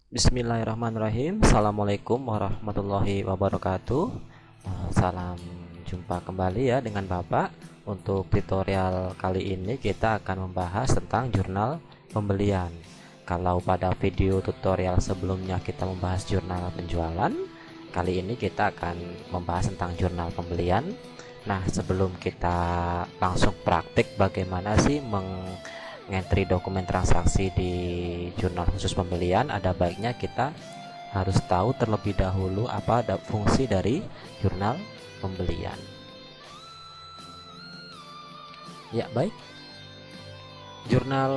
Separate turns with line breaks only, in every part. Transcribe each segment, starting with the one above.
Bismillahirrahmanirrahim. Assalamualaikum warahmatullahi wabarakatuh. Salam jumpa kembali ya dengan Bapak. Untuk tutorial kali ini kita akan membahas tentang jurnal pembelian. Kalau pada video tutorial sebelumnya kita membahas jurnal penjualan, kali ini kita akan membahas tentang jurnal pembelian. Nah, sebelum kita langsung praktik bagaimana sih entry dokumen transaksi di jurnal khusus pembelian, ada baiknya kita harus tahu terlebih dahulu apa ada fungsi dari jurnal pembelian. Ya, baik. Jurnal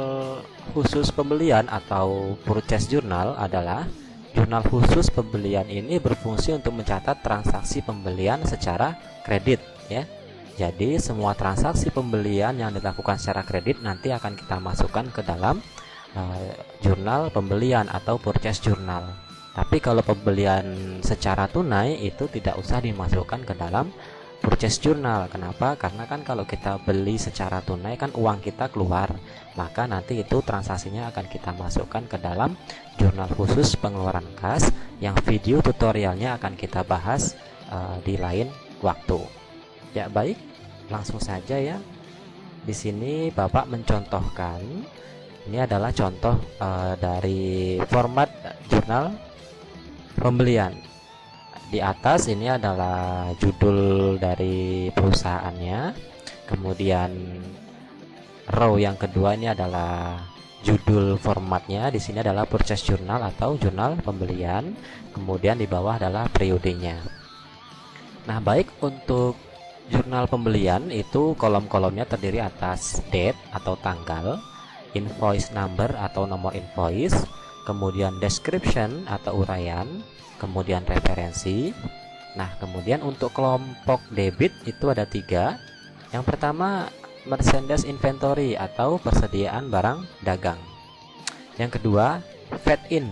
khusus pembelian atau purchase journal adalah jurnal khusus pembelian. Ini berfungsi untuk mencatat transaksi pembelian secara kredit ya. Jadi semua transaksi pembelian yang dilakukan secara kredit nanti akan kita masukkan ke dalam jurnal pembelian atau purchase journal. Tapi kalau pembelian secara tunai itu tidak usah dimasukkan ke dalam purchase journal. Kenapa? Karena kan kalau kita beli secara tunai kan uang kita keluar, maka nanti itu transaksinya akan kita masukkan ke dalam jurnal khusus pengeluaran kas yang video tutorialnya akan kita bahas di lain waktu. Ya, baik, langsung saja ya. Di sini Bapak mencontohkan, ini adalah contoh dari format jurnal pembelian. Di atas ini adalah judul dari perusahaannya. Kemudian row yang kedua ini adalah judul formatnya. Di sini adalah purchase journal atau jurnal pembelian. Kemudian di bawah adalah periodenya. Nah, baik, untuk jurnal pembelian itu kolom-kolomnya terdiri atas date atau tanggal, invoice number atau nomor invoice, kemudian description atau uraian, kemudian referensi. Nah, kemudian untuk kelompok debit itu ada 3. Yang pertama merchandise inventory atau persediaan barang dagang. Yang kedua fed in,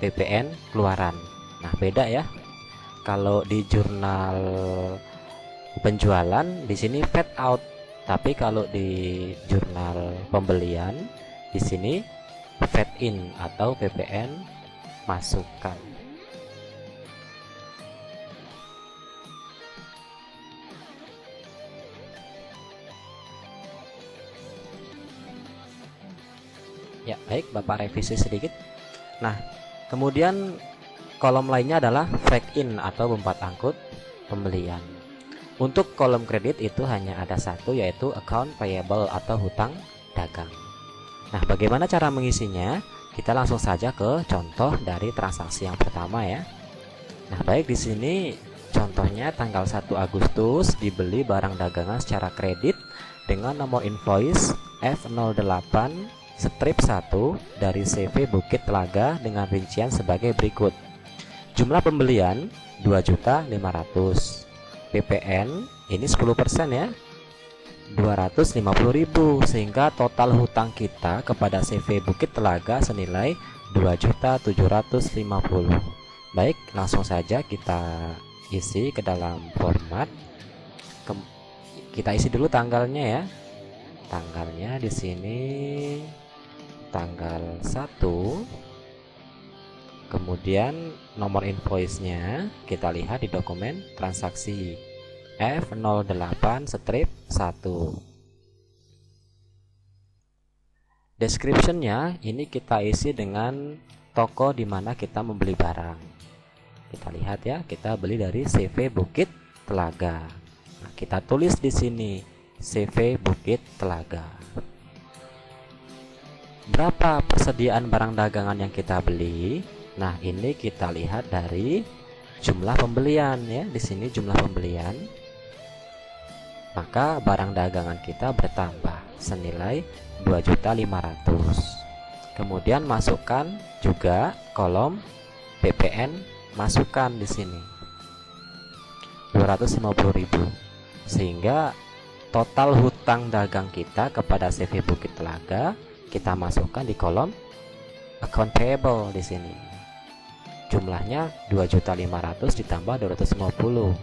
PPN keluaran. Nah, beda ya. Kalau di jurnal penjualan di sini fed out, tapi kalau di jurnal pembelian di sini fed in atau PPN masukkan. Ya, baik, Bapak revisi sedikit. Nah, kemudian kolom lainnya adalah fake in atau bempat angkut pembelian. Untuk kolom kredit itu hanya ada satu, yaitu account payable atau hutang dagang. Nah, bagaimana cara mengisinya? Kita langsung saja ke contoh dari transaksi yang pertama ya. Nah, baik, di sini contohnya tanggal 1 Agustus dibeli barang dagangan secara kredit dengan nomor invoice F08/1 dari CV Bukit Telaga dengan rincian sebagai berikut. Jumlah pembelian 2.500.000. PPN ini 10% ya, 250.000, sehingga total hutang kita kepada CV Bukit Telaga senilai 2.750.000. Baik, langsung saja kita isi ke dalam format. Kita isi dulu tanggalnya ya. Tanggalnya di sini tanggal 1. Kemudian nomor invoice-nya kita lihat di dokumen transaksi F08/1. Description-nya ini kita isi dengan toko di mana kita membeli barang. Kita lihat ya, kita beli dari CV Bukit Telaga. Nah, kita tulis di sini CV Bukit Telaga. Berapa persediaan barang dagangan yang kita beli? Nah, ini kita lihat dari jumlah pembelian ya. Di sini jumlah pembelian. Maka barang dagangan kita bertambah senilai 2.500.000. Kemudian masukkan juga kolom PPN, masukkan di sini 250.000. Sehingga total hutang dagang kita kepada CV Bukit Telaga kita masukkan di kolom account payable di sini. Jumlahnya 2.500.000 ditambah 250.000,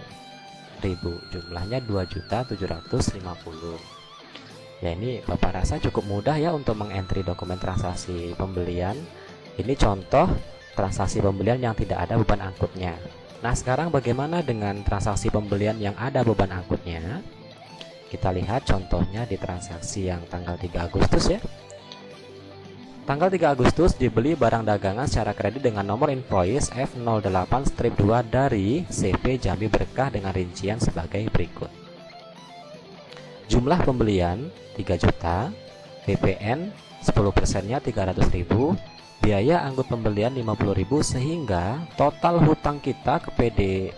jumlahnya 2.750.000. Ya, ini Bapak rasa cukup mudah ya untuk mengentry dokumen transaksi pembelian. Ini contoh transaksi pembelian yang tidak ada beban angkutnya. Nah, sekarang bagaimana dengan transaksi pembelian yang ada beban angkutnya? Kita lihat contohnya di transaksi yang tanggal 3 Agustus ya. Tanggal 3 Agustus dibeli barang dagangan secara kredit dengan nomor invoice F08-2 dari CV Jambi Berkah dengan rincian sebagai berikut. Jumlah pembelian 3 juta, PPN 10%-nya 300.000, biaya angkut pembelian 50.000, sehingga total hutang kita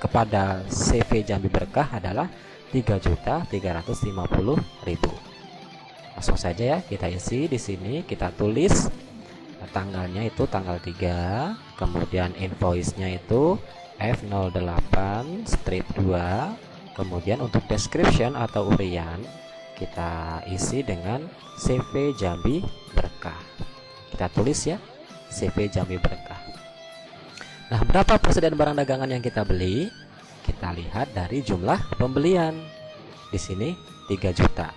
kepada CV Jambi Berkah adalah 3.350.000. Langsung saja ya kita isi di sini, kita tulis tanggalnya itu tanggal 3, kemudian invoice-nya itu F08-2, kemudian untuk description atau urian kita isi dengan CV Jambi Berkah. Kita tulis ya, CV Jambi Berkah. Nah, berapa persediaan barang dagangan yang kita beli? Kita lihat dari jumlah pembelian. Di sini 3 juta.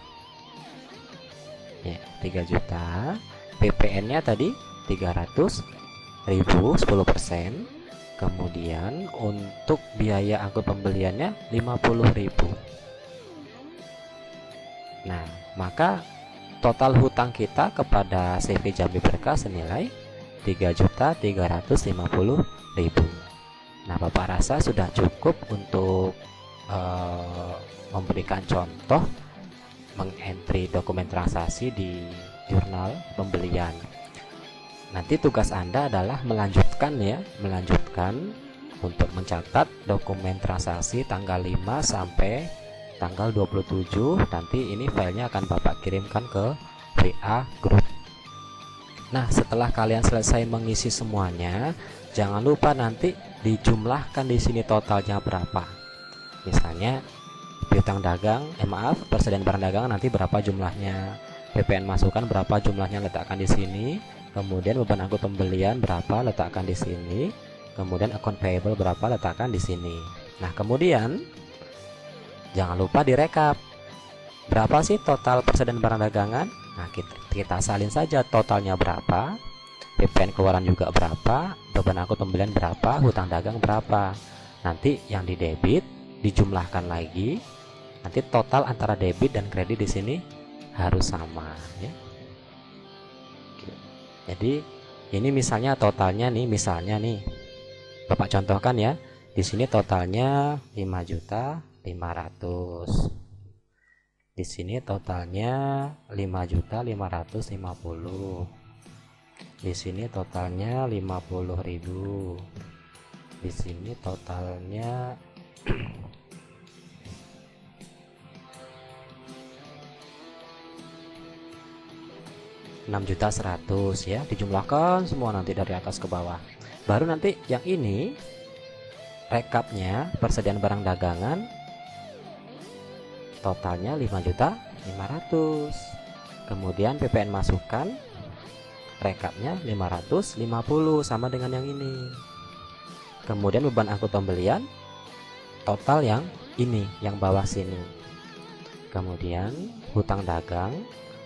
Ya, 3 juta. PPN-nya tadi 300.000, 10%. Kemudian untuk biaya angkut pembeliannya 50.000. Nah, maka total hutang kita kepada CV Jambi Berkah senilai 3.350.000. Nah, Bapak rasa sudah cukup untuk memberikan contoh mengentry dokumen transaksi di jurnal pembelian. Nanti tugas Anda adalah melanjutkan untuk mencatat dokumen transaksi tanggal 5 sampai tanggal 27. Nanti ini filenya akan Bapak kirimkan ke WA grup. Nah, setelah kalian selesai mengisi semuanya, jangan lupa nanti dijumlahkan di sini totalnya berapa. Misalnya piutang dagang, persediaan barang dagangan nanti berapa jumlahnya, PPN masukan berapa jumlahnya, letakkan di sini. Kemudian beban angkut pembelian berapa, letakkan di sini. Kemudian account payable berapa, letakkan di sini. Nah, kemudian jangan lupa direkap. Berapa sih total persediaan barang dagangan? Nah, kita salin saja totalnya berapa, PPN keluaran juga berapa, beban angkut pembelian berapa, hutang dagang berapa. Nanti yang di debit dijumlahkan lagi. Nanti total antara debit dan kredit di sini harus sama ya. Jadi ini misalnya totalnya nih, Bapak contohkan ya. Di sini totalnya 5.500.000. Di sini totalnya 5.550.000. Di sini totalnya 50.000. Di sini totalnya 6.100.000 ya. Dijumlahkan semua nanti dari atas ke bawah. Baru nanti yang ini rekapnya persediaan barang dagangan totalnya 5.500.000. Kemudian PPN masukan rekapnya 550 sama dengan yang ini. Kemudian beban angkut pembelian total yang ini, yang bawah sini. Kemudian hutang dagang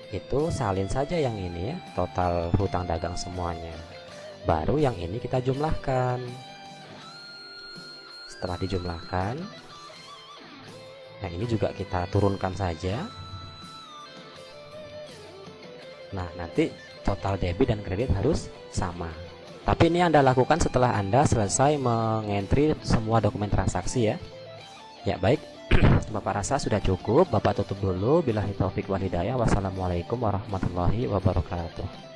itu salin saja yang ini ya, total hutang dagang semuanya. Baru yang ini kita jumlahkan. Setelah dijumlahkan, nah ini juga kita turunkan saja. Nah, nanti total debit dan kredit harus sama. Tapi ini Anda lakukan setelah Anda selesai mengentry semua dokumen transaksi ya. Ya, baik. Bapak rasa sudah cukup. Bapak tutup dulu. Billahi taufik wal hidayah. Wassalamualaikum warahmatullahi wabarakatuh.